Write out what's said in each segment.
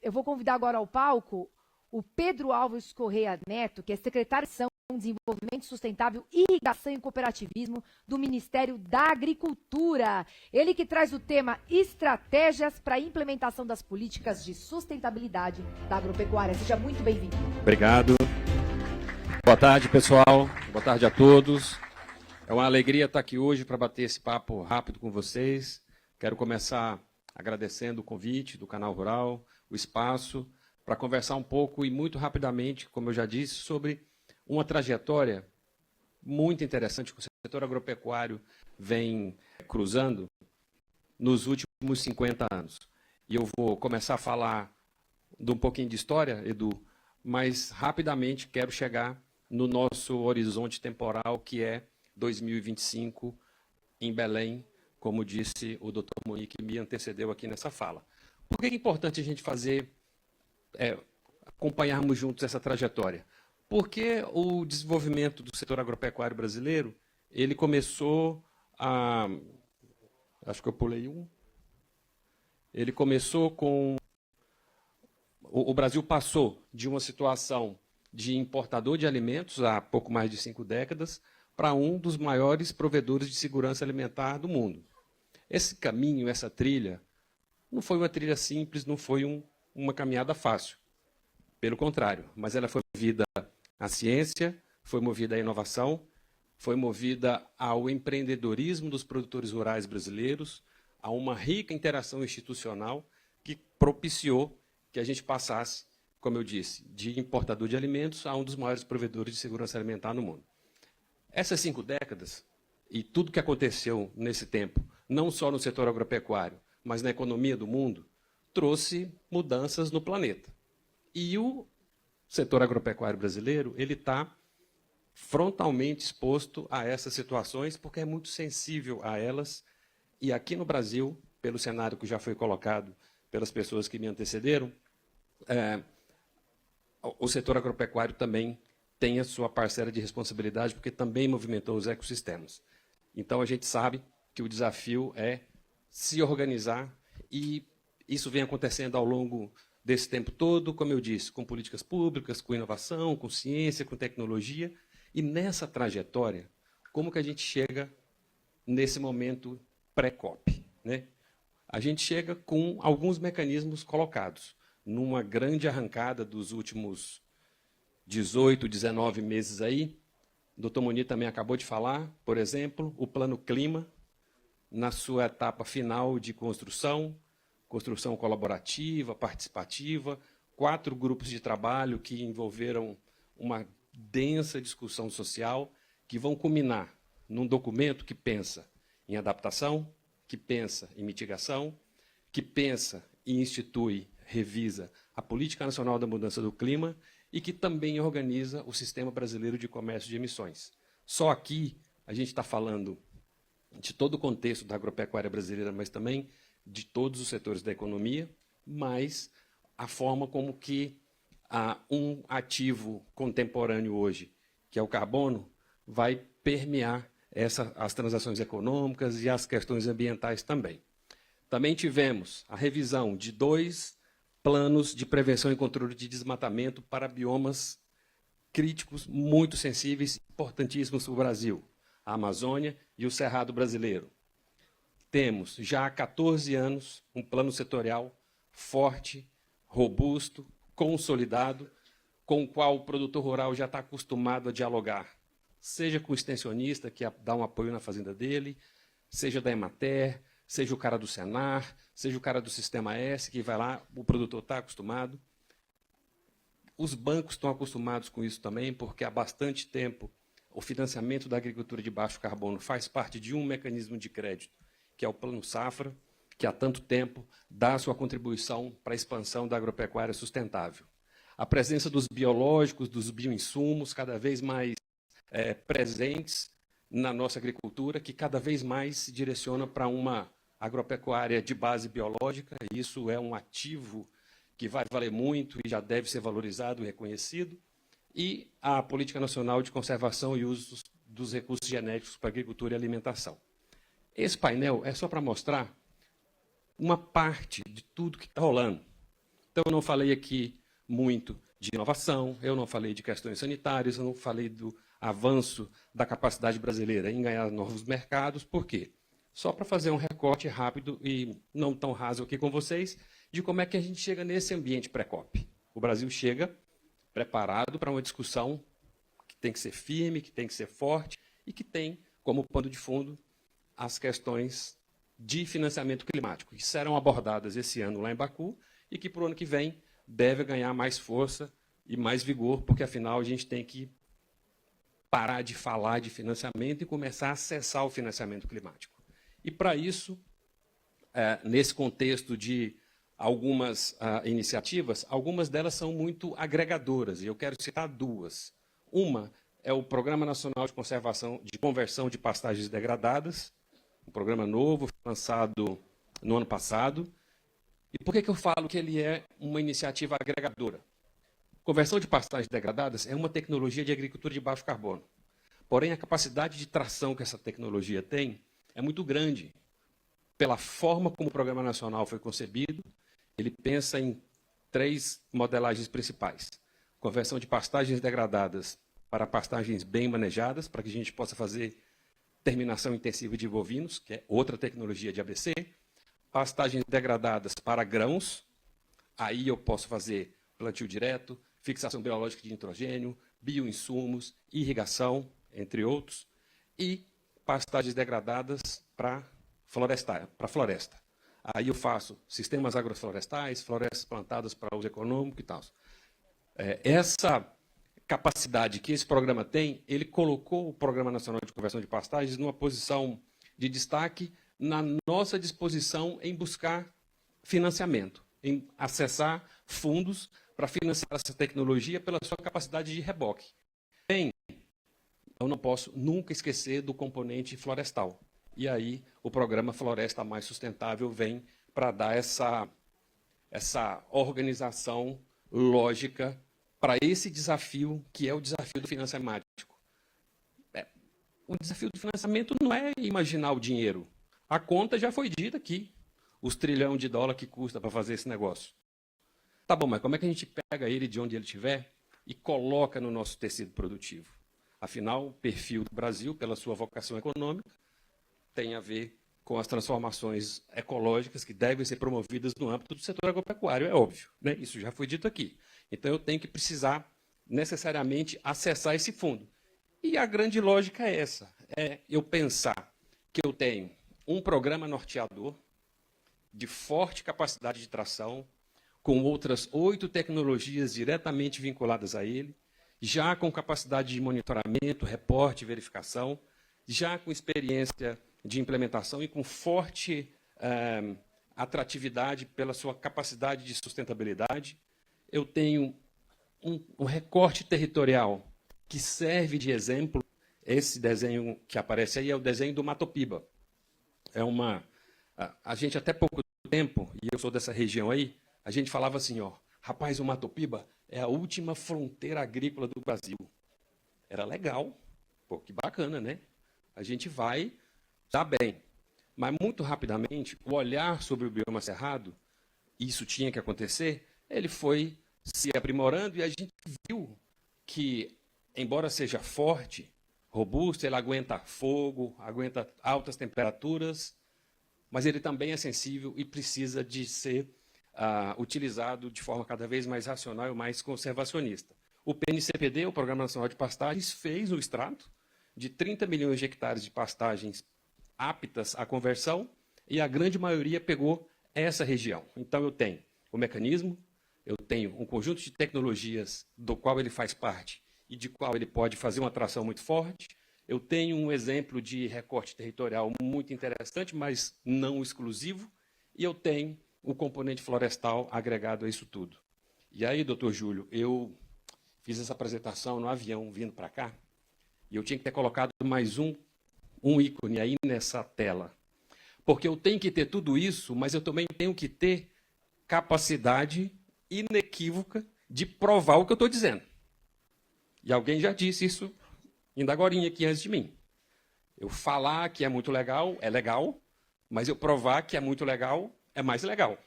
eu vou convidar agora ao palco o Pedro Alves Correia Neto, que é secretário de Ação, Desenvolvimento Sustentável, Irrigação e Cooperativismo do Ministério da Agricultura. Ele que traz o tema Estratégias para a Implementação das Políticas de Sustentabilidade da Agropecuária. Seja muito bem-vindo. Obrigado. Boa tarde, pessoal. Boa tarde a todos. É uma alegria estar aqui hoje para bater esse papo rápido com vocês. Quero começar agradecendo o convite do Canal Rural, o espaço, para conversar um pouco e muito rapidamente, como eu já disse, sobre uma trajetória muito interessante que o setor agropecuário vem cruzando nos últimos 50 anos. E eu vou começar a falar de um pouquinho de história, Edu, mas rapidamente quero chegar no nosso horizonte temporal, que é 2025, em Belém, como disse o Dr. Monique, que me antecedeu aqui nessa fala. Por que é importante a gente acompanharmos juntos essa trajetória? Porque o desenvolvimento do setor agropecuário brasileiro, ele começou a... Acho que eu pulei um. Ele começou com... O Brasil passou de uma situação de importador de alimentos há pouco mais de 5 décadas para um dos maiores provedores de segurança alimentar do mundo. Esse caminho, essa trilha, não foi uma trilha simples, não foi uma caminhada fácil. Pelo contrário, mas ela foi movida à ciência, foi movida à inovação, foi movida ao empreendedorismo dos produtores rurais brasileiros, a uma rica interação institucional que propiciou que a gente passasse, como eu disse, de importador de alimentos a um dos maiores provedores de segurança alimentar no mundo. Essas 5 décadas, e tudo que aconteceu nesse tempo, não só no setor agropecuário, mas na economia do mundo, trouxe mudanças no planeta. E o setor agropecuário brasileiro ele está frontalmente exposto a essas situações, porque é muito sensível a elas. E aqui no Brasil, pelo cenário que já foi colocado pelas pessoas que me antecederam, o setor agropecuário também tem a sua parcela de responsabilidade, porque também movimentou os ecossistemas. Então, a gente sabe que o desafio é se organizar, e isso vem acontecendo ao longo desse tempo todo, como eu disse, com políticas públicas, com inovação, com ciência, com tecnologia. E nessa trajetória, como que a gente chega nesse momento pré-COP, né? A gente chega com alguns mecanismos colocados numa grande arrancada dos últimos 18, 19 meses aí. O Dr. Moni também acabou de falar, por exemplo, o Plano Clima, na sua etapa final de construção colaborativa, participativa, 4 grupos de trabalho que envolveram uma densa discussão social, que vão culminar num documento que pensa em adaptação, que pensa em mitigação, que pensa e institui, revisa a Política Nacional da Mudança do Clima e que também organiza o Sistema Brasileiro de Comércio de Emissões. Só aqui a gente está falando de todo o contexto da agropecuária brasileira, mas também de todos os setores da economia, mas a forma como que um ativo contemporâneo hoje, que é o carbono, vai permear as transações econômicas e as questões ambientais também. Também tivemos a revisão de 2 planos de prevenção e controle de desmatamento para biomas críticos, muito sensíveis, importantíssimos para o Brasil, a Amazônia e o Cerrado brasileiro. Temos, já há 14 anos, um plano setorial forte, robusto, consolidado, com o qual o produtor rural já está acostumado a dialogar, seja com o extensionista, que dá um apoio na fazenda dele, seja da Emater, seja o cara do Senar, seja o cara do Sistema S, que vai lá, o produtor está acostumado. Os bancos estão acostumados com isso também, porque há bastante tempo o financiamento da agricultura de baixo carbono faz parte de um mecanismo de crédito, que é o Plano Safra, que há tanto tempo dá a sua contribuição para a expansão da agropecuária sustentável. A presença dos biológicos, dos bioinsumos, cada vez mais presentes na nossa agricultura, que cada vez mais se direciona para uma agropecuária de base biológica. Isso é um ativo que vai valer muito e já deve ser valorizado e reconhecido. E a Política Nacional de Conservação e Uso dos Recursos Genéticos para Agricultura e Alimentação. Esse painel é só para mostrar uma parte de tudo que está rolando. Então, eu não falei aqui muito de inovação, eu não falei de questões sanitárias, eu não falei do avanço da capacidade brasileira em ganhar novos mercados. Por quê? Só para fazer um recorte rápido e não tão raso aqui com vocês, de como é que a gente chega nesse ambiente pré-COP. O Brasil chega preparado para uma discussão que tem que ser firme, que tem que ser forte e que tem como pano de fundo as questões de financiamento climático, que serão abordadas esse ano lá em Baku e que, para o ano que vem, deve ganhar mais força e mais vigor, porque, afinal, a gente tem que parar de falar de financiamento e começar a acessar o financiamento climático. E, para isso, nesse contexto de algumas iniciativas, algumas delas são muito agregadoras, e eu quero citar duas. Uma é o Programa Nacional de Conversão de Pastagens Degradadas, um programa novo, lançado no ano passado. E por que eu falo que ele é uma iniciativa agregadora? Conversão de pastagens degradadas é uma tecnologia de agricultura de baixo carbono. Porém, a capacidade de tração que essa tecnologia tem é muito grande. Pela forma como o Programa Nacional foi concebido, ele pensa em 3 modelagens principais. Conversão de pastagens degradadas para pastagens bem manejadas, para que a gente possa fazer terminação intensiva de bovinos, que é outra tecnologia de ABC. Pastagens degradadas para grãos, aí eu posso fazer plantio direto, fixação biológica de nitrogênio, bioinsumos, irrigação, entre outros, e pastagens degradadas para floresta. Aí eu faço sistemas agroflorestais, florestas plantadas para uso econômico e tal. Essa capacidade que esse programa tem, ele colocou o Programa Nacional de Conversão de Pastagens numa posição de destaque na nossa disposição em buscar financiamento, em acessar fundos para financiar essa tecnologia pela sua capacidade de reboque. Bem, eu não posso nunca esquecer do componente florestal. E aí o programa Floresta Mais Sustentável vem para dar essa organização lógica para esse desafio, que é o desafio do financiamento. O desafio do financiamento não é imaginar o dinheiro. A conta já foi dita aqui, os trilhões de dólares que custa para fazer esse negócio. Tá bom, mas como é que a gente pega ele de onde ele estiver e coloca no nosso tecido produtivo? Afinal, o perfil do Brasil, pela sua vocação econômica, tem a ver com as transformações ecológicas que devem ser promovidas no âmbito do setor agropecuário, é óbvio, né? Isso já foi dito aqui. Então, eu tenho que precisar, necessariamente, acessar esse fundo. E a grande lógica é essa, é eu pensar que eu tenho um programa norteador de forte capacidade de tração, com outras 8 tecnologias diretamente vinculadas a ele, já com capacidade de monitoramento, reporte e verificação, já com experiência de implementação e com forte atratividade pela sua capacidade de sustentabilidade. Eu tenho um recorte territorial que serve de exemplo. Esse desenho que aparece aí é o desenho do Matopiba. A gente até pouco tempo, e eu sou dessa região aí, a gente falava assim, ó, rapaz, o Matopiba é a última fronteira agrícola do Brasil. Era legal, pô, que bacana, né? A gente vai, tá bem. Mas muito rapidamente, o olhar sobre o bioma cerrado, isso tinha que acontecer, ele foi se aprimorando e a gente viu que, embora seja forte, robusto, ele aguenta fogo, aguenta altas temperaturas, mas ele também é sensível e precisa de ser utilizado de forma cada vez mais racional e mais conservacionista. O PNCPD, o Programa Nacional de Pastagens, fez o extrato de 30 milhões de hectares de pastagens aptas à conversão e a grande maioria pegou essa região. Então, eu tenho o mecanismo, eu tenho um conjunto de tecnologias do qual ele faz parte e de qual ele pode fazer uma atração muito forte. Eu tenho um exemplo de recorte territorial muito interessante, mas não exclusivo, e eu tenho o componente florestal agregado a isso tudo. E aí, doutor Júlio, eu fiz essa apresentação no avião vindo para cá, e eu tinha que ter colocado mais um ícone aí nessa tela. Porque eu tenho que ter tudo isso, mas eu também tenho que ter capacidade inequívoca de provar o que eu estou dizendo. E alguém já disse isso ainda agorinha aqui antes de mim. Eu falar que é muito legal, é legal, mas eu provar que é muito legal, é mais legal.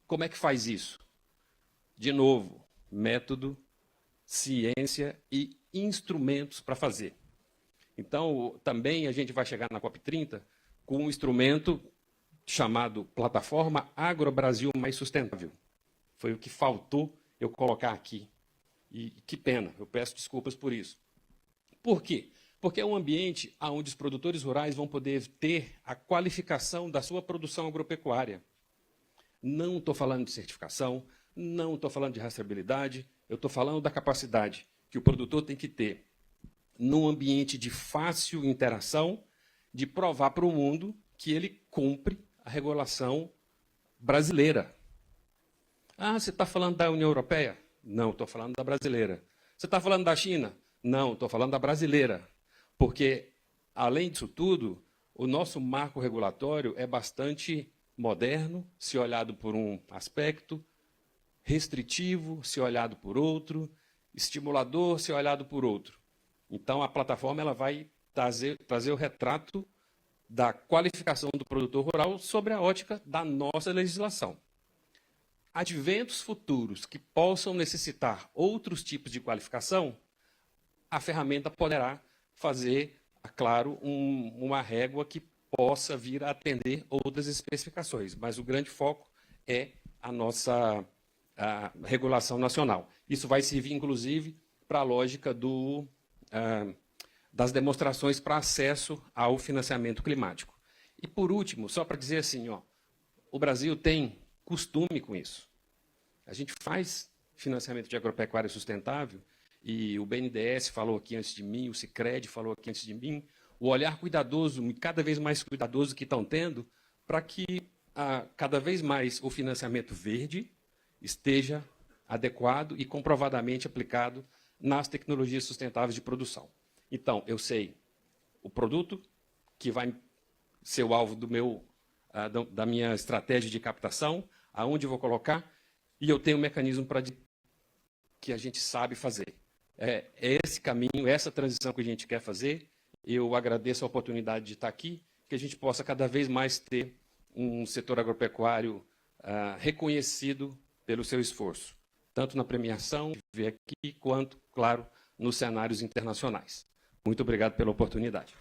Como é que faz isso? De novo, método, ciência e instrumentos para fazer. Então, também a gente vai chegar na COP30 com um instrumento chamado Plataforma Agrobrasil Mais Sustentável. Foi o que faltou eu colocar aqui. E que pena, eu peço desculpas por isso. Por quê? Porque é um ambiente onde os produtores rurais vão poder ter a qualificação da sua produção agropecuária. Não estou falando de certificação, não estou falando de rastreabilidade, eu estou falando da capacidade que o produtor tem que ter num ambiente de fácil interação, de provar para o mundo que ele cumpre a regulação brasileira. Ah, você está falando da União Europeia? Não, estou falando da brasileira. Você está falando da China? Não, estou falando da brasileira. Porque, além disso tudo, o nosso marco regulatório é bastante moderno, se olhado por um aspecto, restritivo, se olhado por outro, estimulador, se olhado por outro. Então, a plataforma ela vai trazer o retrato da qualificação do produtor rural sobre a ótica da nossa legislação. Adventos futuros que possam necessitar outros tipos de qualificação, a ferramenta poderá fazer, claro, uma régua que possa vir a atender outras especificações, mas o grande foco é a nossa regulação nacional. Isso vai servir, inclusive, para a lógica das demonstrações para acesso ao financiamento climático. E, por último, só para dizer assim, o Brasil tem costume com isso. A gente faz financiamento de agropecuária sustentável, e o BNDES falou aqui antes de mim, o Sicredi falou aqui antes de mim, o olhar cuidadoso, cada vez mais cuidadoso que estão tendo, para que cada vez mais o financiamento verde esteja adequado e comprovadamente aplicado nas tecnologias sustentáveis de produção. Então, eu sei o produto que vai ser o alvo da minha estratégia de captação, aonde eu vou colocar, e eu tenho um mecanismo para que a gente sabe fazer. É esse caminho, essa transição que a gente quer fazer. Eu agradeço a oportunidade de estar aqui, que a gente possa cada vez mais ter um setor agropecuário reconhecido pelo seu esforço, tanto na premiação que vê aqui, quanto, claro, nos cenários internacionais. Muito obrigado pela oportunidade.